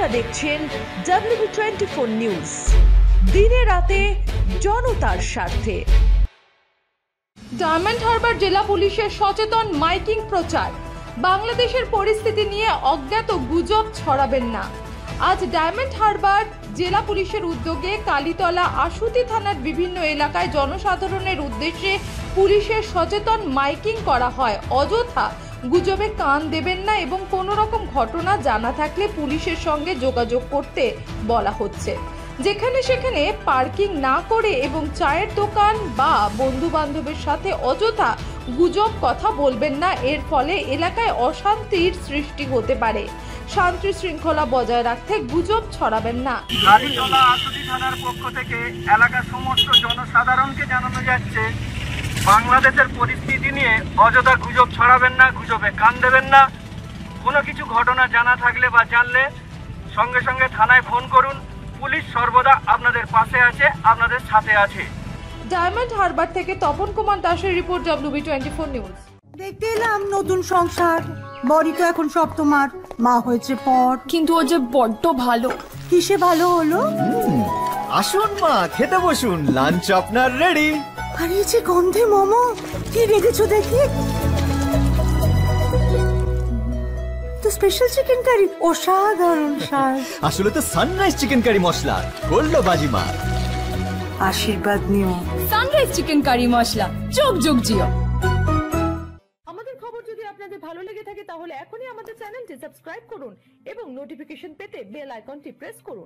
আপনারা দেখছেন WB24 news, দিনে রাতে জনতার স্বার্থে। ডায়মন্ড হারবার জেলা পুলিশের সচেতন মাইকিং প্রচার। বাংলাদেশের পরিস্থিতি নিয়ে অজ্ঞাত গুজব ছড়াবেন না। আজ ডায়মন্ড হারবার জেলা পুলিশের উদ্যোগে কালীতলা আশুতি থানার বিভিন্ন এলাকায় জনসাধারণের উদ্দেশ্যে পুলিশের সচেতন মাইকিং করা হয়। অযথা গুজবে কান দেবেন না এবং কোনো রকম ঘটনা জানা থাকলে পুলিশের সঙ্গে যোগাযোগ করতে বলা হচ্ছে। যেখানে সেখানে পার্কিং না করে এবং চায়ের দোকান বা বন্ধু বান্ধবের সাথে অযথা গুজব কথা বলবেন না। এর ফলে এলাকায় অশান্তির সৃষ্টি হতে পারে। শান্তি শৃঙ্খলা বজায় রাখতে গুজব ছড়াবেন না। কালীতলা আশুতি থানার পক্ষ থেকে এলাকার সমস্ত জনসাধারণকে জানানো যাচ্ছে, বাংলাদেশের পরিস্থিতি নিয়ে অযথা গুজব ছড়াবেন না, গুজবে কান দেবেন না। কোনো কিছু ঘটনা জানা থাকলে বা জানলে সঙ্গে সঙ্গে থানায় ফোন করুন। পুলিশ সর্বদা আপনাদের পাশে আছে, আপনাদের সাথে আছে। ডায়মন্ড হারবার থেকে তপন কুমার দাসের রিপোর্ট, WB24 নিউজ। দেখতে এলাম নতুন সংসার, বড়ি তো এখন সব তোমার, মা হয়েছে পর। কিন্তু ও যে বড্ড ভালো। কিসে ভালো হলো? আসুন মা, খেতে বসুন, লাঞ্চ আপনার রেডি। আরে যে গন্ধে মোমো, কি রেখেছো দেখি? তো স্পেশাল চিকেন কারি, অসাধারণ স্বাদ। আসলে তো সানরাইজ চিকেন কারি মশলা করলো বাজিমা। আশীর্বাদ নিও। সানরাইজ চিকেন কারি মশলা, যোগ যোগ জিও। আমাদের খবর যদি আপনাদের ভালো লেগে থাকে তাহলে এখনই আমাদের চ্যানেলটি সাবস্ক্রাইব করুন এবং নোটিফিকেশন পেতে বেল আইকনটি প্রেস করুন।